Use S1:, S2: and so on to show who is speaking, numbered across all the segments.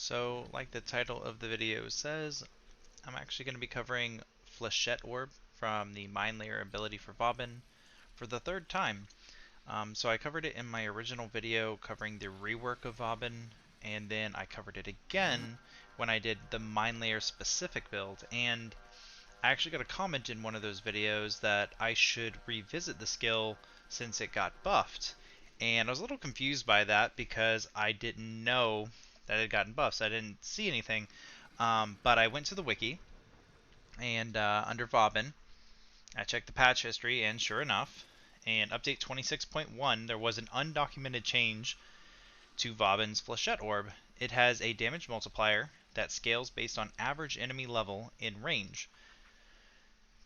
S1: So, like the title of the video says, I'm actually going to be covering Flechette Orb from the Mind Layer ability for Vauban for the third time. So I covered it in my original video covering the rework of Vauban, and then I covered it again when I did the Mind Layer specific build, and I actually got a comment in one of those videos that I should revisit the skill since it got buffed. And I was a little confused by that because I didn't know that it had gotten buffed, so I didn't see anything. But I went to the wiki, and under Vauban, I checked the patch history, and sure enough, in update 26.1, there was an undocumented change to Vauban's Flechette Orb. It has a damage multiplier that scales based on average enemy level in range.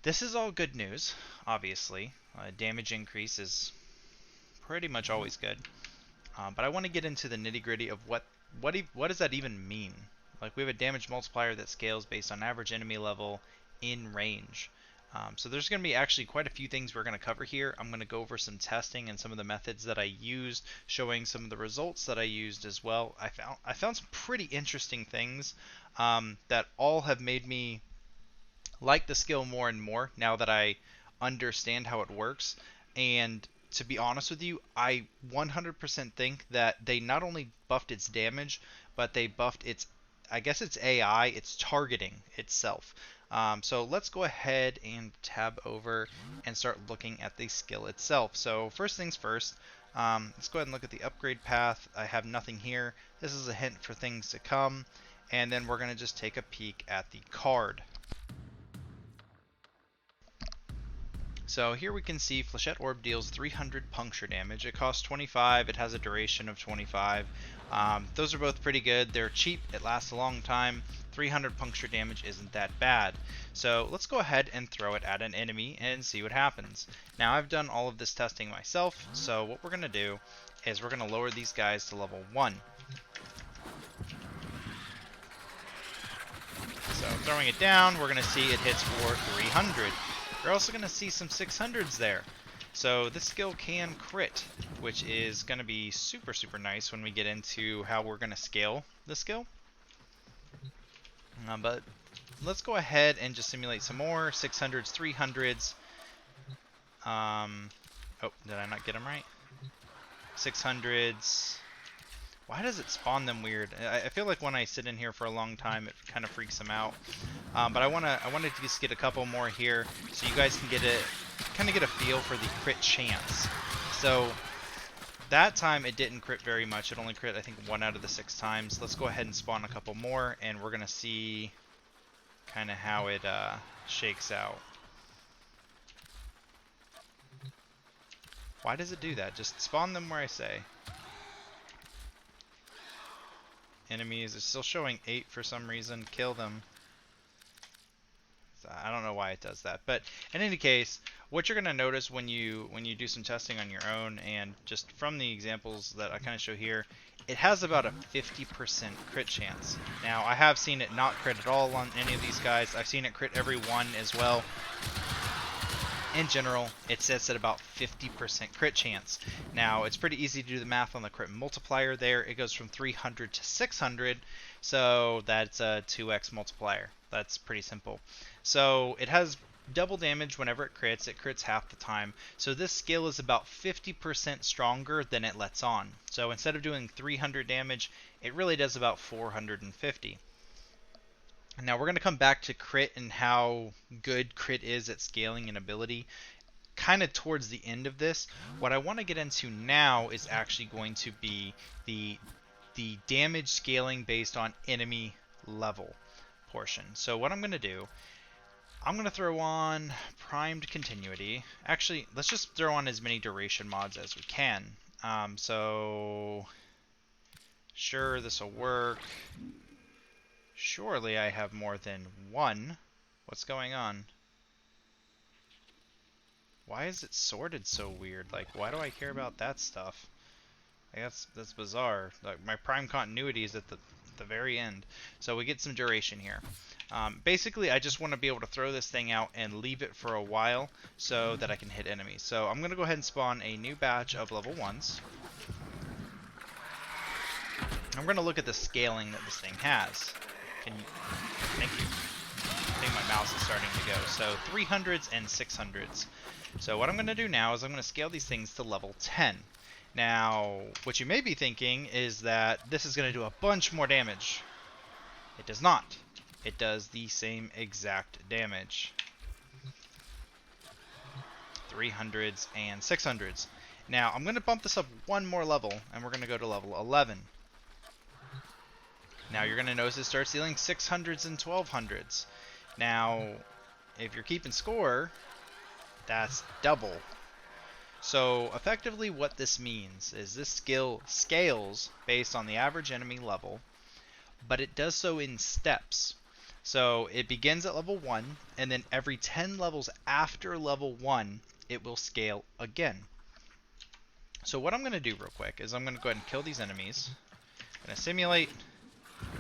S1: This is all good news, obviously. Damage increase is pretty much always good. But I want to get into the nitty-gritty of what does that even mean? Like, we have a damage multiplier that scales based on average enemy level in range. So there's going to be actually quite a few things we're going to cover here. I'm going to go over some testing and some of the methods that I used, showing some of the results that I used as well. I found some pretty interesting things that all have made me like the skill more and more now that I understand how it works. And to be honest with you, I 100% think that they not only buffed its damage, but they buffed its, I guess it's AI, its targeting itself. So let's go ahead and tab over and start looking at the skill itself. So first things first, let's go ahead and look at the upgrade path. I have nothing here. This is a hint for things to come. And then we're going to just take a peek at the card. So here we can see Flechette Orb deals 300 puncture damage. It costs 25, it has a duration of 25. Those are both pretty good. They're cheap, it lasts a long time. 300 puncture damage isn't that bad. So let's go ahead and throw it at an enemy and see what happens. Now, I've done all of this testing myself, so what we're going to do is we're going to lower these guys to level 1. So throwing it down, we're going to see it hits for 300. You're also going to see some 600s there. So this skill can crit, which is going to be super, super nice when we get into how we're going to scale the skill. But let's go ahead and just simulate some more. 600s, 300s. Oh, did I not get them right? 600s. Why does it spawn them weird? I feel like when I sit in here for a long time, it kind of freaks them out. But I wanted to just get a couple more here, so you guys can get a feel for the crit chance. So that time it didn't crit very much. It only crit, I think, 1 out of the 6 times. Let's go ahead and spawn a couple more, and we're gonna see kind of how it shakes out. Why does it do that? Just spawn them where I say. Enemies are still showing 8 for some reason. Kill them. So I don't know why it does that. But in any case, what you're going to notice when you do some testing on your own, and just from the examples that I kind of show here, it has about a 50% crit chance. Now, I have seen it not crit at all on any of these guys. I've seen it crit every one as well. In general, it sits at about 50% crit chance. Now, it's pretty easy to do the math on the crit multiplier there. It goes from 300 to 600, so that's a 2x multiplier. That's pretty simple. So it has double damage whenever it crits. It crits half the time. So this skill is about 50% stronger than it lets on. So instead of doing 300 damage, it really does about 450. Now we're going to come back to crit and how good crit is at scaling and ability kind of towards the end of this. What I want to get into now is actually going to be the damage scaling based on enemy level portion. So what I'm going to do, I'm going to throw on primed continuity. Actually, let's just throw on as many duration mods as we can. So sure, this will work. Surely I have more than one. What's going on? Why is it sorted so weird? Like, why do I care about that stuff? Like, that's bizarre. Like, my prime continuity is at the very end. So we get some duration here. Basically, I just want to be able to throw this thing out and leave it for a while so that I can hit enemies. So I'm going to go ahead and spawn a new batch of level 1s. And we're going to look at the scaling that this thing has. Thank you. I think my mouse is starting to go. So 300s and 600s. So what I'm going to do now is I'm going to scale these things to level 10. Now, what you may be thinking is that this is going to do a bunch more damage. It does not. It does the same exact damage. 300s and 600s. Now, I'm going to bump this up one more level, and we're going to go to level 11. Now, you're going to notice it starts dealing 600s and 1200s. Now, if you're keeping score, that's double. So, effectively what this means is this skill scales based on the average enemy level, but it does so in steps. So, it begins at level 1, and then every 10 levels after level 1, it will scale again. So what I'm going to do real quick is I'm going to go ahead and kill these enemies. I'm going to simulate,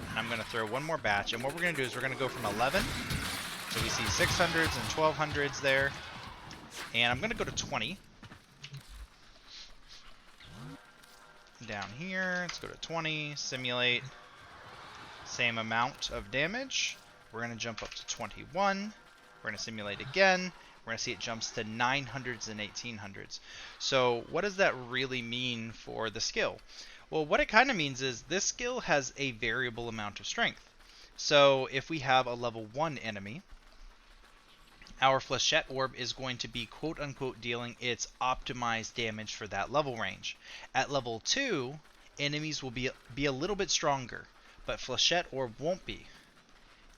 S1: and I'm going to throw one more batch. And what we're going to do is we're going to go from 11, so we see 600s and 1200s there, and I'm going to go to 20. Down here, let's go to 20, simulate, same amount of damage. We're going to jump up to 21. We're going to simulate again. We're going to see it jumps to 900s and 1800s. So what does that really mean for the skill? Well, what it kind of means is this skill has a variable amount of strength. So if we have a level 1 enemy, our Flechette Orb is going to be quote-unquote dealing its optimized damage for that level range. At level 2, enemies will be a little bit stronger, but Flechette Orb won't be.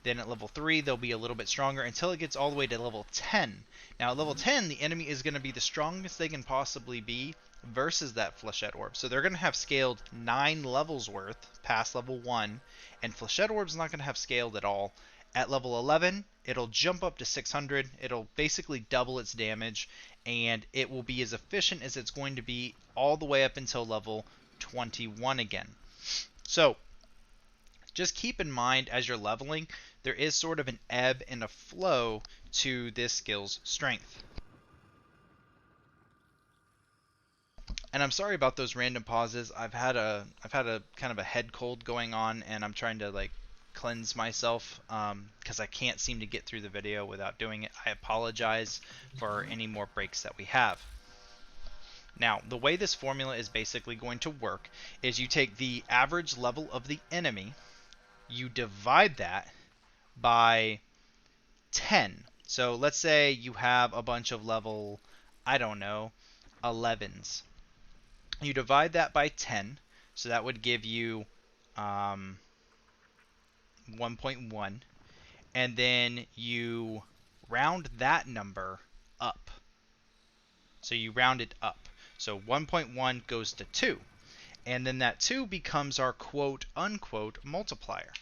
S1: Then at level 3, they'll be a little bit stronger until it gets all the way to level 10. Now at level 10, the enemy is going to be the strongest they can possibly be versus that Flechette Orb. So they're going to have scaled 9 levels worth past level 1, and Flechette Orb's not going to have scaled at all. At level 11, it'll jump up to 600, it'll basically double its damage, and it will be as efficient as it's going to be all the way up until level 21 again. So just keep in mind as you're leveling, there is sort of an ebb and a flow to this skill's strength. And I'm sorry about those random pauses. I've had a kind of a head cold going on, and I'm trying to like cleanse myself because I can't seem to get through the video without doing it. I apologize for any more breaks that we have. Now, the way this formula is basically going to work is you take the average level of the enemy, you divide that by 10. So let's say you have a bunch of level, I don't know, 11s. You divide that by 10, so that would give you 1.1, and then you round that number up. So you round it up. So 1.1 goes to 2, and then that 2 becomes our quote-unquote multiplier.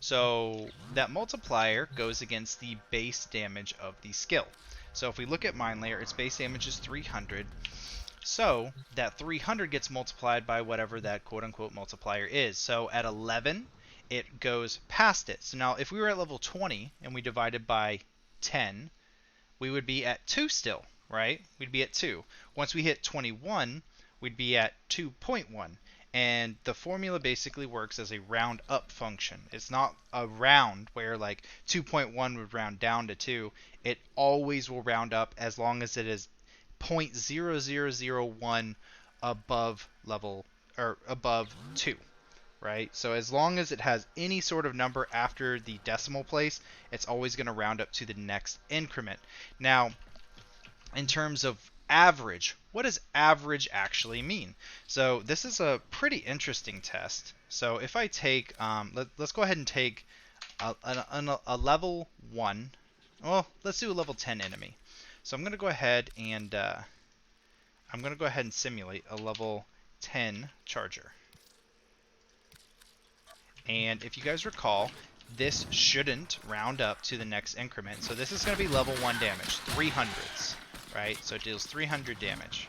S1: So that multiplier goes against the base damage of the skill. So if we look at Mind Layer, its base damage is 300. So that 300 gets multiplied by whatever that quote-unquote multiplier is. So at 11, it goes past it. So now if we were at level 20 and we divided by 10, we would be at 2 still, right? We'd be at 2. Once we hit 21, we'd be at 2.1. And the formula basically works as a round up function. It's not a round where like 2.1 would round down to 2. It always will round up as long as it is 0.0001 above level or above 2, right? So as long as it has any sort of number after the decimal place, it's always going to round up to the next increment. Now, in terms of average, what does average actually mean? So this is a pretty interesting test. So if I take, let's go ahead and take a level 1, well, let's do a level 10 enemy. So I'm going to go ahead and simulate a level 10 charger. And if you guys recall, this shouldn't round up to the next increment. So this is going to be level 1 damage, 300s. Right, so it deals 300 damage.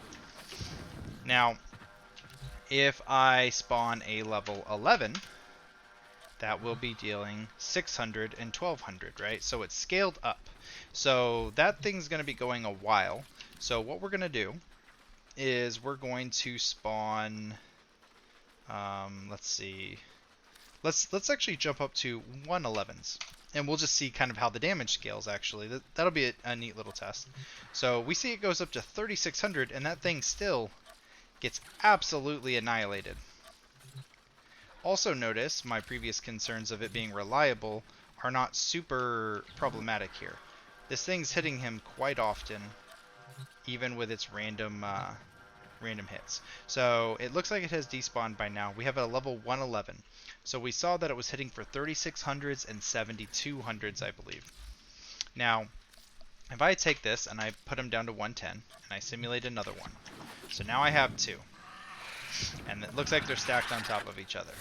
S1: Now, if I spawn a level 11, that will be dealing 600 and 1200, right? So it's scaled up. So that thing's going to be going a while. So what we're going to do is we're going to spawn, let's see, Let's actually jump up to 111s, and we'll just see kind of how the damage scales. Actually, that'll be a neat little test. So we see it goes up to 3600, and that thing still gets absolutely annihilated. Also notice my previous concerns of it being reliable are not super problematic here. This thing's hitting him quite often, even with its random hits. So it looks like it has despawned by now. We have a level 111. So we saw that it was hitting for 3600s and 7200s, I believe. Now, if I take this and I put him down to 110, and I simulate another one. So now I have two. And it looks like they're stacked on top of each other.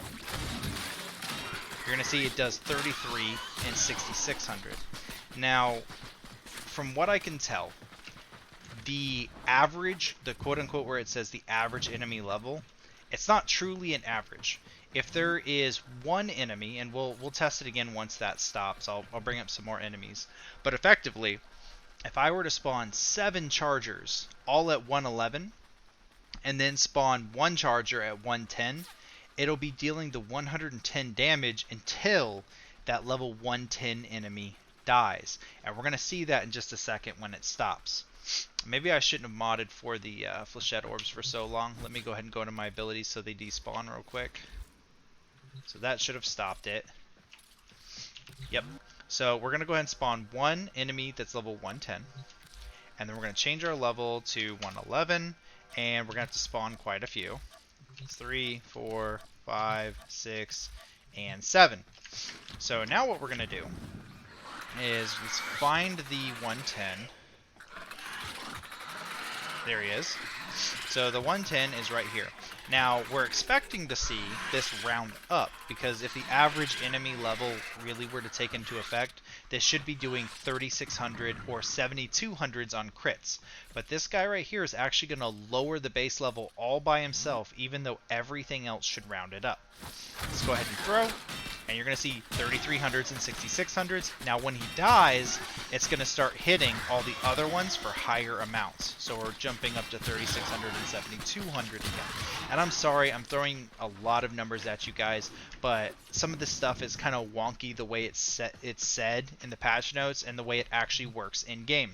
S1: You're going to see it does 33 and 6600. Now, from what I can tell, the average, the quote-unquote where it says the average enemy level, it's not truly an average. If there is one enemy, and we'll test it again once that stops, I'll bring up some more enemies. But effectively, if I were to spawn 7 chargers all at 111, and then spawn 1 charger at 110, it'll be dealing the 110 damage until that level 110 enemy dies. And we're going to see that in just a second when it stops. Maybe I shouldn't have modded for the Flechette Orbs for so long. Let me go ahead and go into my abilities so they despawn real quick. So that should have stopped it. Yep. So we're going to go ahead and spawn one enemy that's level 110. And then we're going to change our level to 111. And we're going to have to spawn quite a few. 3, 4, 5, 6, and 7. So now what we're going to do is let's find the 110. There he is. So the 110 is right here. Now, we're expecting to see this round up, because if the average enemy level really were to take into effect, this should be doing 3600 or 7200s on crits. But this guy right here is actually going to lower the base level all by himself, even though everything else should round it up. Let's go ahead and throw. And you're going to see 3300s and 6600s. Now when he dies, it's going to start hitting all the other ones for higher amounts. So we're jumping up to 3600 and 7200 again. And I'm sorry, I'm throwing a lot of numbers at you guys, but some of this stuff is kind of wonky the way it's said in the patch notes and the way it actually works in game.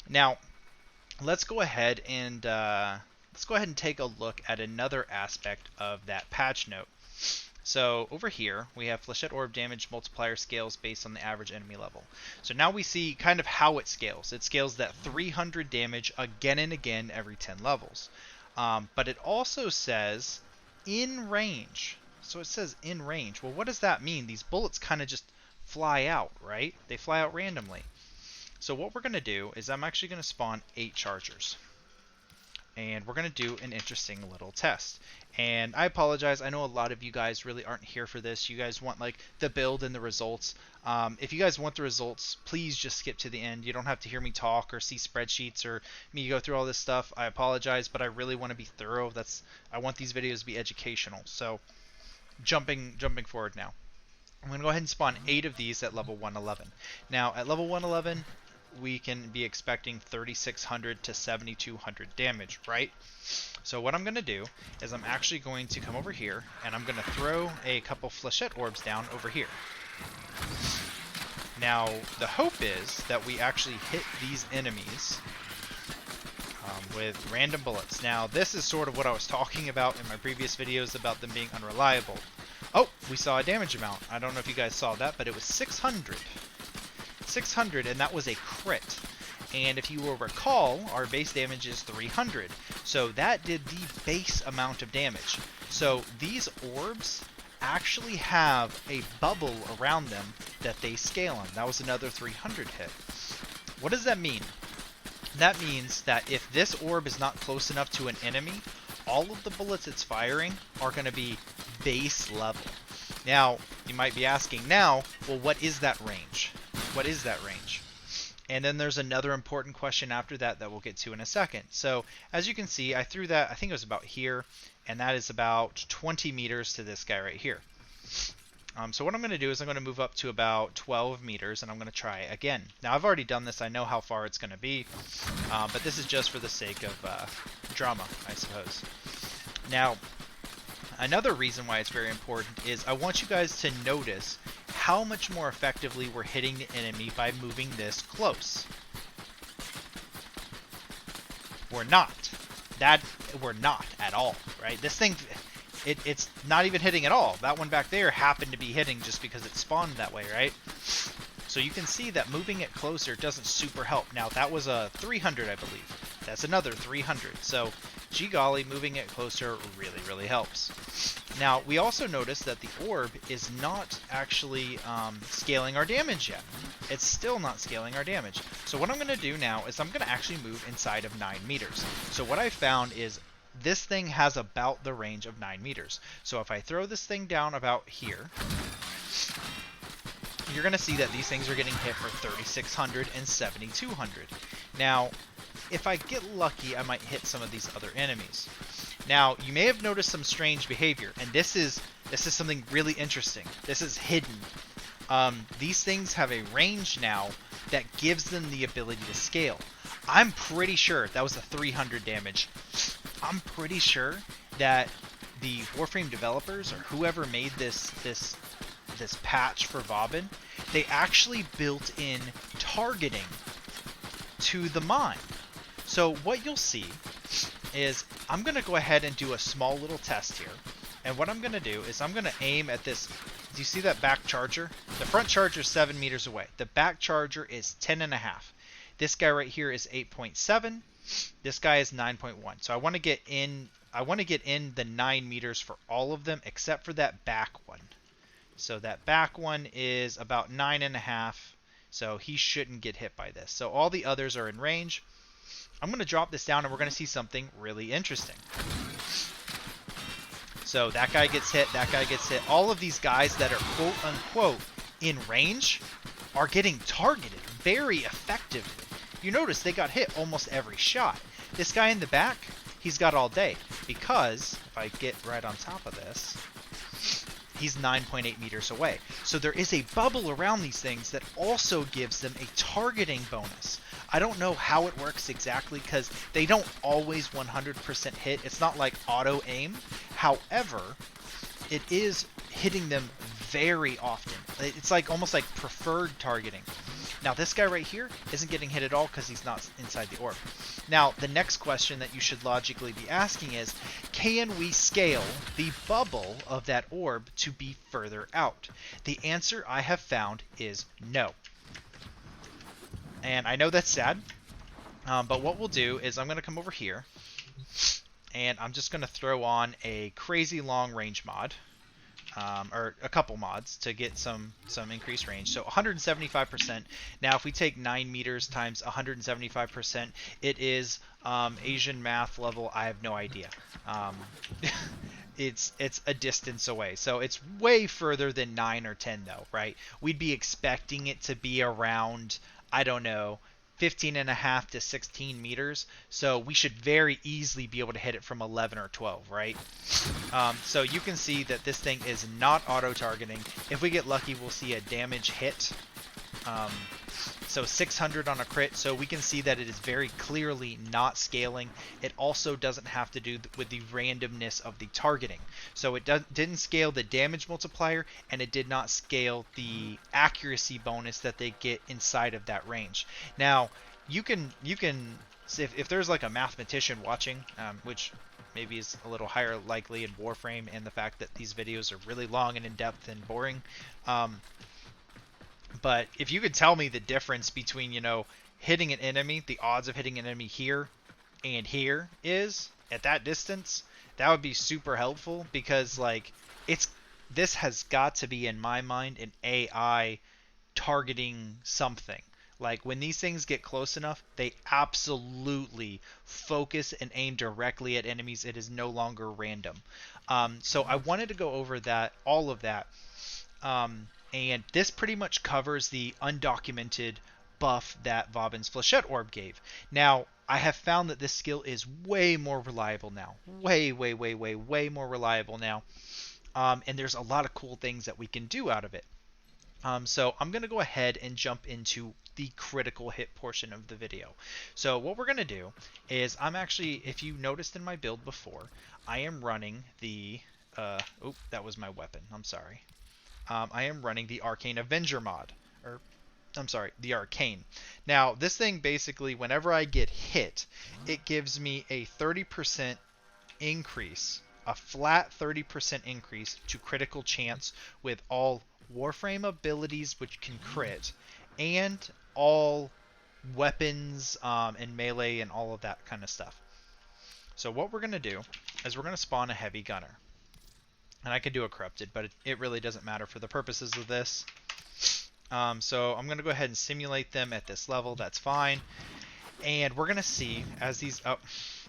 S1: Now, let's go ahead and take a look at another aspect of that patch note. So over here, we have Flechette Orb damage multiplier scales based on the average enemy level. So now we see kind of how it scales. It scales that 300 damage again and again every 10 levels. But it also says in range. So it says in range. Well, what does that mean? These bullets kind of just fly out, right? They fly out randomly. So what we're going to do is I'm actually going to spawn 8 chargers. And we're going to do an interesting little test. And I apologize, I know a lot of you guys really aren't here for this. You guys want like the build and the results. If you guys want the results, please just skip to the end. You don't have to hear me talk or see spreadsheets or me go through all this stuff. I apologize, but I really want to be thorough. I want these videos to be educational. So jumping forward now. I'm going to go ahead and spawn 8 of these at level 111. Now at level 111, we can be expecting 3600 to 7200 damage, right? So what I'm going to do is I'm actually going to come over here and I'm going to throw a couple Flechette Orbs down over here. Now the hope is that we actually hit these enemies with random bullets. Now this is sort of what I was talking about in my previous videos about them being unreliable. Oh, we saw a damage amount. I don't know if you guys saw that, but it was 600. 600, and that was a crit. And if you will recall, our base damage is 300. So that did the base amount of damage. So these orbs actually have a bubble around them that they scale on. That was another 300 hit. What does that mean? That means that if this orb is not close enough to an enemy, all of the bullets it's firing are going to be base level. Now, you might be asking now, well, what is that range? What is that range? And then there's another important question after that that we'll get to in a second. So as you can see, I threw that, I think it was about here, and that is about 20 meters to this guy right here. So what I'm going to do is I'm going to move up to about 12 meters, and I'm going to try again. Now I've already done this, I know how far it's going to be, but this is just for the sake of drama, I suppose. Now, Another reason why it's very important is I want you guys to notice how much more effectively we're hitting the enemy by moving this close. We're not. We're not at all, right? This thing, it's not even hitting at all. That one back there happened to be hitting just because it spawned that way, right? So you can see that moving it closer doesn't super help. Now, that was a 300, I believe. That's another 300. So, gee golly, moving it closer really, really helps. Now, we also notice that the orb is not actually scaling our damage yet. It's still not scaling our damage. So what I'm going to do now is I'm going to actually move inside of 9 meters. So what I found is this thing has about the range of 9 meters. So if I throw this thing down about here, you're going to see that these things are getting hit for 3,600 and 7,200. Now, if I get lucky, I might hit some of these other enemies. Now, you may have noticed some strange behavior, and this is something really interesting. This is hidden. These things have a range now that gives them the ability to scale. I'm pretty sure that was a 300 damage. I'm pretty sure that the Warframe developers, or whoever made this patch for Vauban, they actually built in targeting to the mine. So what you'll see is I'm going to go ahead and do a small little test here. And what I'm going to do is I'm going to aim at this. Do you see that back charger? The front charger is 7 meters away. The back charger is 10.5. This guy right here is 8.7. This guy is 9.1. So I want to get in the 9 meters for all of them except for that back one. So that back one is about 9.5. So he shouldn't get hit by this. So all the others are in range. I'm going to drop this down and we're going to see something really interesting. So that guy gets hit, that guy gets hit. All of these guys that are quote unquote in range are getting targeted very effectively. You notice they got hit almost every shot. This guy in the back, he's got all day because if I get right on top of this, he's 9.8 meters away. So there is a bubble around these things that also gives them a targeting bonus. I don't know how it works exactly because they don't always 100% hit. It's not like auto aim. However, it is hitting them very often. It's like almost like preferred targeting. Now this guy right here isn't getting hit at all because he's not inside the orb. Now the next question that you should logically be asking is, can we scale the bubble of that orb to be further out? The answer I have found is no. And I know that's sad, but what we'll do is I'm going to come over here, and I'm just going to throw on a crazy long range mod, or a couple mods to get some increased range. So 175%. Now if we take 9 meters times 175%, it is Asian math level. I have no idea. It's a distance away. So it's way further than 9 or 10 though, right? We'd be expecting it to be around, I don't know, 15.5 to 16 meters. So we should very easily be able to hit it from 11 or 12, right? So you can see that this thing is not auto-targeting. If we get lucky, we'll see a damage hit. So 600 on a crit, so we can see that it is very clearly not scaling. It also doesn't have to do with the randomness of the targeting. So it didn't scale the damage multiplier, and it did not scale the accuracy bonus that they get inside of that range. Now, you can if there's like a mathematician watching, which maybe is a little higher likely in Warframe, and the fact that these videos are really long and in-depth and boring, but if you could tell me the difference between, you know, hitting an enemy, the odds of hitting an enemy here and here is at that distance, that would be super helpful, because like this has got to be, in my mind, an AI targeting something. Like when these things get close enough, they absolutely focus and aim directly at enemies. It is no longer random. So I wanted to go over all of that. And this pretty much covers the undocumented buff that Vauban's Flechette Orb gave. Now, I have found that this skill is way more reliable now. Way more reliable now. And there's a lot of cool things that we can do out of it. So I'm going to go ahead and jump into the critical hit portion of the video. So what we're going to do is I'm actually, if you noticed in my build before, I am running the Oh, that was my weapon. I'm sorry. I am running the Arcane Avenger mod. Or, I'm sorry, the Arcane. Now, this thing basically, whenever I get hit, it gives me a 30% increase, a flat 30% increase to critical chance with all Warframe abilities which can crit, and all weapons and melee and all of that kind of stuff. So what we're going to do is we're going to spawn a heavy gunner. And I could do a corrupted, but it really doesn't matter for the purposes of this. So I'm going to go ahead and simulate them at this level. That's fine. And we're going to see as these... Oh,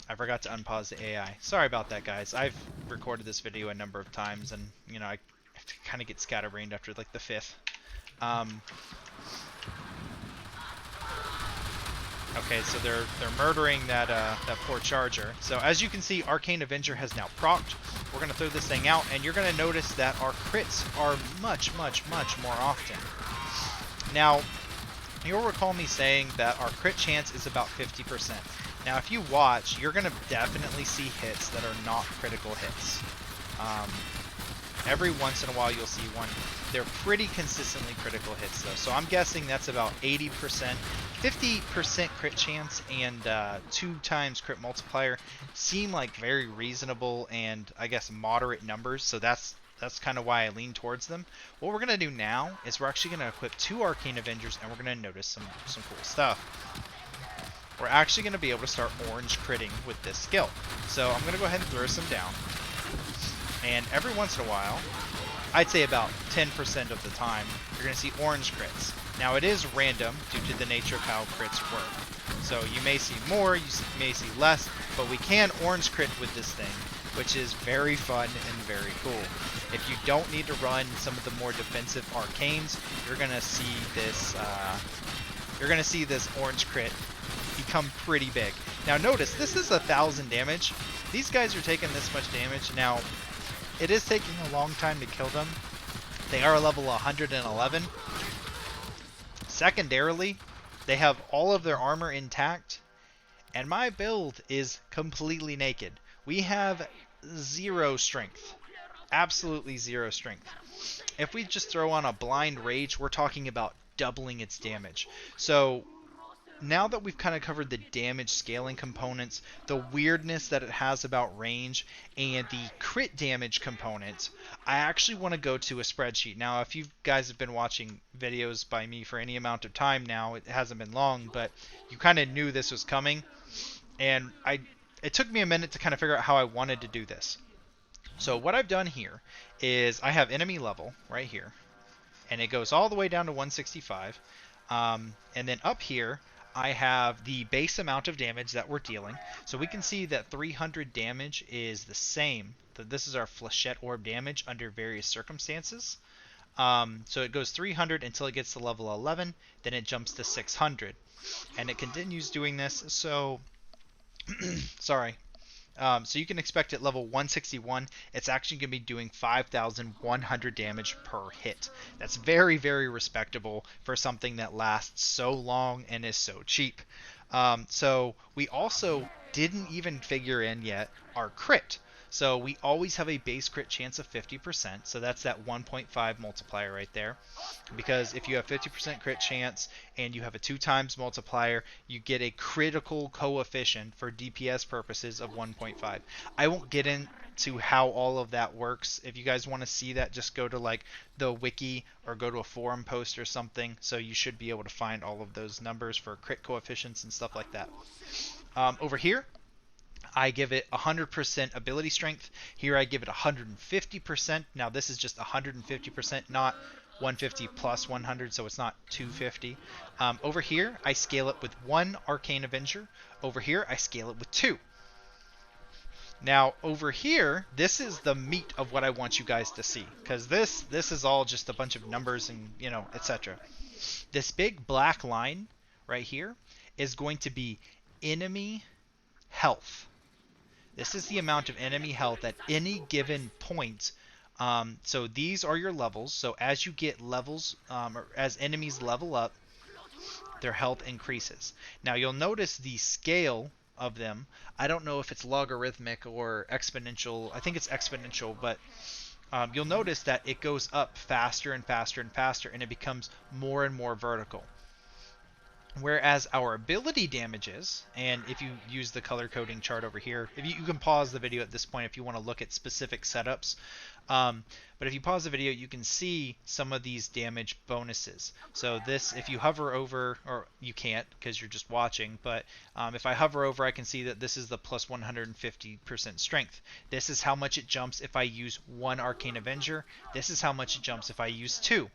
S1: I forgot to unpause the AI. Sorry about that, guys. I've recorded this video a number of times, and, you know, I kind of get scatterbrained after, like, the fifth. Okay, so they're murdering that poor charger. So as you can see, Arcane Avenger has now procced. We're going to throw this thing out, and you're going to notice that our crits are much, much, much more often. Now, you'll recall me saying that our crit chance is about 50%. Now, if you watch, you're going to definitely see hits that are not critical hits. Every once in a while, you'll see one. They're pretty consistently critical hits, though. So I'm guessing that's about 80%. 50% crit chance and 2 times crit multiplier seem like very reasonable and, I guess, moderate numbers. So that's kind of why I lean towards them. What we're going to do now is we're actually going to equip 2 Arcane Avengers, and we're going to notice some cool stuff. We're actually going to be able to start orange critting with this skill. So I'm going to go ahead and throw some down. And every once in a while, I'd say about 10% of the time, you're going to see orange crits. Now, it is random due to the nature of how crits work. So you may see more, you may see less, but we can orange crit with this thing, which is very fun and very cool. If you don't need to run some of the more defensive arcanes, you're going to see this orange crit become pretty big. Now notice, this is 1,000 damage. These guys are taking this much damage. Now, it is taking a long time to kill them. They are level 111. Secondarily, they have all of their armor intact, and my build is completely naked. We have 0 strength. Absolutely 0 strength. If we just throw on a blind rage, we're talking about doubling its damage. So now that we've kind of covered the damage scaling components, the weirdness that it has about range, and the crit damage components, I actually want to go to a spreadsheet. Now, if you guys have been watching videos by me for any amount of time now, it hasn't been long, but you kind of knew this was coming, and it took me a minute to kind of figure out how I wanted to do this. So what I've done here is I have enemy level right here, and it goes all the way down to 165, and then up here, I have the base amount of damage that we're dealing. So we can see that 300 damage is the same. This is our Flechette Orb damage under various circumstances. So it goes 300 until it gets to level 11. Then it jumps to 600. And it continues doing this. So, sorry. So you can expect at level 161, it's actually going to be doing 5,100 damage per hit. That's very, very respectable for something that lasts so long and is so cheap. So we also didn't even figure in yet our crit. So we always have a base crit chance of 50%. So that's that 1.5 multiplier right there. Because if you have 50% crit chance and you have a 2 times multiplier, you get a critical coefficient for DPS purposes of 1.5. I won't get into how all of that works. If you guys want to see that, just go to like the wiki or go to a forum post or something. So you should be able to find all of those numbers for crit coefficients and stuff like that. Over here, I give it 100% ability strength. Here I give it 150%. Now this is just 150%, not 150 plus 100, so it's not 250. Over here, I scale it with 1 Arcane Avenger. Over here, I scale it with 2. Now, over here, this is the meat of what I want you guys to see, because this is all just a bunch of numbers and, you know, etc. This big black line right here is going to be enemy health. This is the amount of enemy health at any given point. So these are your levels. So as you get levels, or as enemies level up, their health increases. Now you'll notice the scale of them. I don't know if it's logarithmic or exponential. I think it's exponential, but you'll notice that it goes up faster and faster and faster, and it becomes more and more vertical. Whereas our ability damages, and if you use the color coding chart over here, if you can pause the video at this point if you want to look at specific setups. But if you pause the video, you can see some of these damage bonuses. So this, if you hover over, or you can't because you're just watching, but if I hover over, I can see that this is the plus 150% strength. This is how much it jumps if I use one Arcane Avenger. This is how much it jumps if I use two.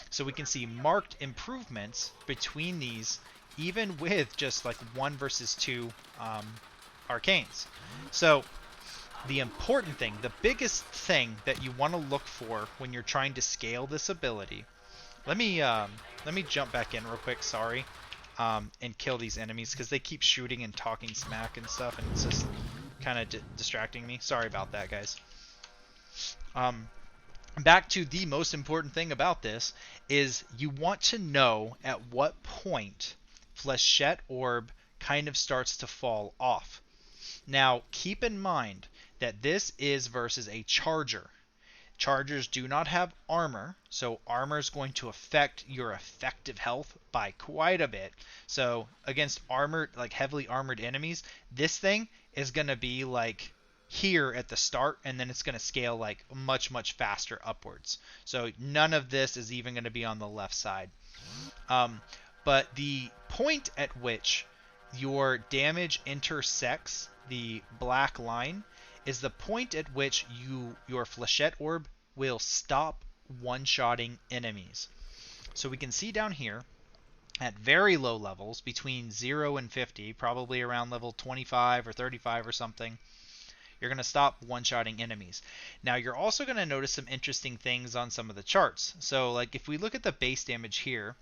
S1: So we can see marked improvements between these, even with just like 1 versus 2 arcanes. So the important thing, the biggest thing that you want to look for when you're trying to scale this ability, let me jump back in real quick, sorry, and kill these enemies because they keep shooting and talking smack and stuff, and it's just kind of distracting me. Sorry about that, guys. Back to the most important thing about this is you want to know at what point Flechette Orb kind of starts to fall off. Now, keep in mind that this is versus a charger. Chargers do not have armor, so armor is going to affect your effective health by quite a bit. So against armored, like heavily armored enemies, this thing is going to be like here at the start, and then it's going to scale like much faster upwards. So none of this is even going to be on the left side. But the point at which your damage intersects the black line is the point at which your Flechette Orb will stop one-shotting enemies. So we can see down here at very low levels, between 0 and 50, probably around level 25 or 35 or something, you're going to stop one-shotting enemies. Now you're also going to notice some interesting things on some of the charts. So like if we look at the base damage here,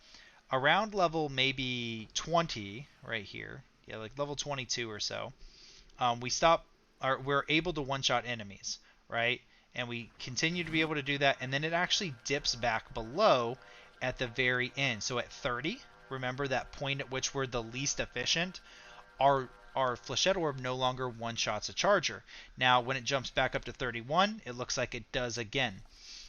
S1: around level maybe 20 right here, yeah, like level 22 or so, we're able to one-shot enemies, right? And we continue to be able to do that, and then it actually dips back below at the very end. So at 30, remember that point at which we're the least efficient, our Flechette Orb no longer one-shots a charger. Now when it jumps back up to 31, it looks like it does again.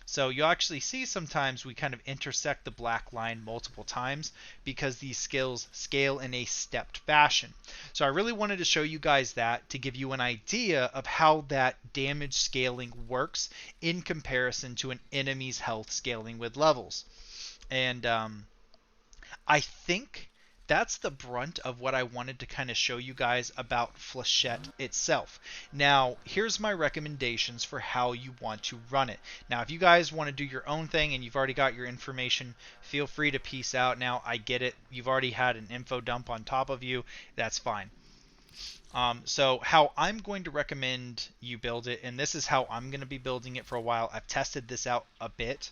S1: So you'll actually see sometimes we kind of intersect the black line multiple times because these skills scale in a stepped fashion. So I really wanted to show you guys that to give you an idea of how that damage scaling works in comparison to an enemy's health scaling with levels. And I think that's the brunt of what I wanted to kind of show you guys about Flechette itself. Now, here's my recommendations for how you want to run it. Now, if you guys want to do your own thing and you've already got your information, feel free to peace out now. I get it. You've already had an info dump on top of you. That's fine. So how I'm going to recommend you build it, and this is how I'm going to be building it for a while. I've tested this out a bit.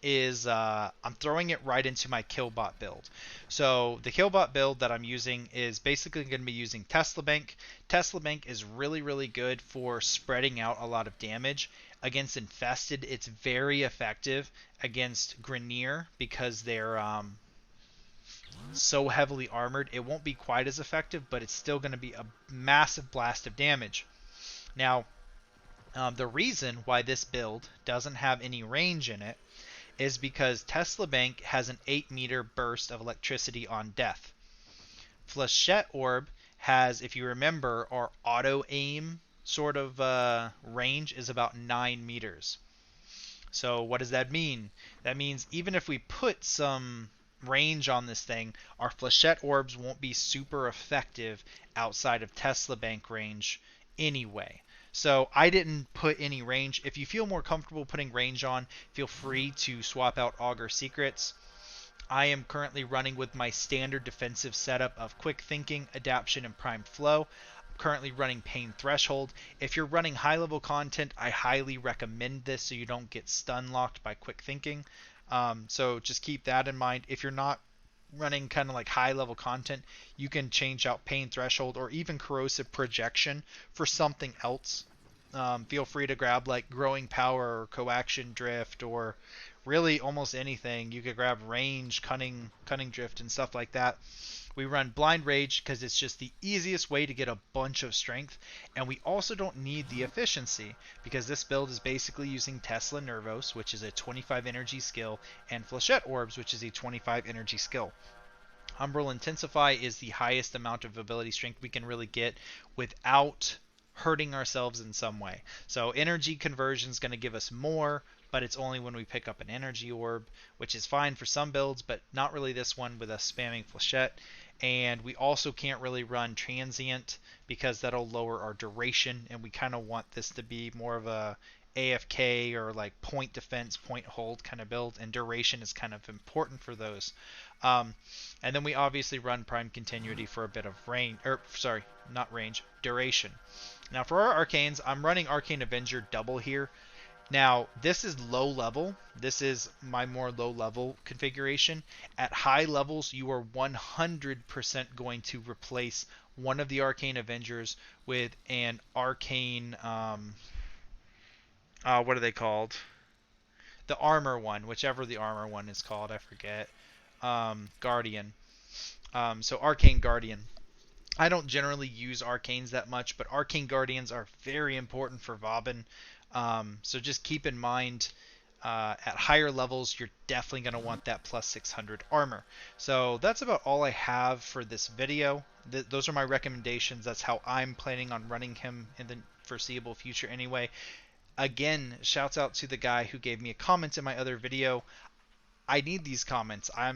S1: Is I'm throwing it right into my Killbot build. So the Killbot build that I'm using is basically going to be using Tesla Bank. Tesla Bank is really good for spreading out a lot of damage. Against Infested, it's very effective. Against Grineer, because they're so heavily armored, it won't be quite as effective, but it's still going to be a massive blast of damage. Now, the reason why this build doesn't have any range in it is because Tesla Bank has an 8-meter burst of electricity on death. Flechette Orb has, if you remember, our auto aim sort of range is about 9 meters. So what does that mean? That means even if we put some range on this thing, our Flechette Orbs won't be super effective outside of Tesla Bank range anyway. So I didn't put any range. If you feel more comfortable putting range on, feel free to swap out Augur Secrets. I am currently running with my standard defensive setup of Quick Thinking, Adaption, and Primed Flow. I'm currently running Pain Threshold. If you're running high-level content, I highly recommend this so you don't get stun locked by Quick Thinking. So just keep that in mind. If you're not running kind of like high level content, you can change out Pain Threshold or even Corrosive Projection for something else. Feel free to grab like Growing Power or Coaction Drift or really almost anything. You could grab range, cunning drift, and stuff like that. We run blind rage because it's just the easiest way to get a bunch of strength, and we also don't need the efficiency because this build is basically using Tesla Nervos, which is a 25 energy skill, and Flechette Orbs, which is a 25 energy skill. Umbral Intensify is the highest amount of ability strength we can really get without hurting ourselves in some way. So energy conversion is going to give us more, but it's only when we pick up an energy orb, which is fine for some builds, but not really this one with us spamming Flechette. And we also can't really run transient because that'll lower our duration, and we kind of want this to be more of a AFK or like point defense, point hold kind of build, and duration is kind of important for those. Um, and then we obviously run Prime Continuity for a bit of range, or sorry, not range, duration. Now for our arcanes, I'm running Arcane Avenger double here. Now this is low level. This is my more low level configuration. At high levels, you are 100% going to replace one of the Arcane Avengers with an Arcane, what are they called? The armor one, whichever the armor one is called, I forget. Guardian. So Arcane Guardian. I don't generally use arcanes that much, but arcane guardians are very important for Vauban. So just keep in mind, at higher levels, you're definitely going to want that plus 600 armor. So that's about all I have for this video. Those are my recommendations. That's how I'm planning on running him in the foreseeable future anyway. Again, shouts out to the guy who gave me a comment in my other video. I need these comments. I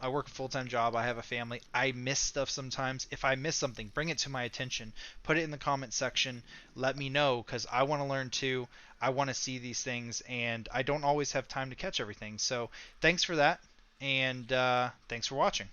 S1: work a full-time job. I have a family. I miss stuff sometimes. If I miss something, bring it to my attention. Put it in the comment section. Let me know because I want to learn too. I want to see these things, and I don't always have time to catch everything. So thanks for that, and thanks for watching.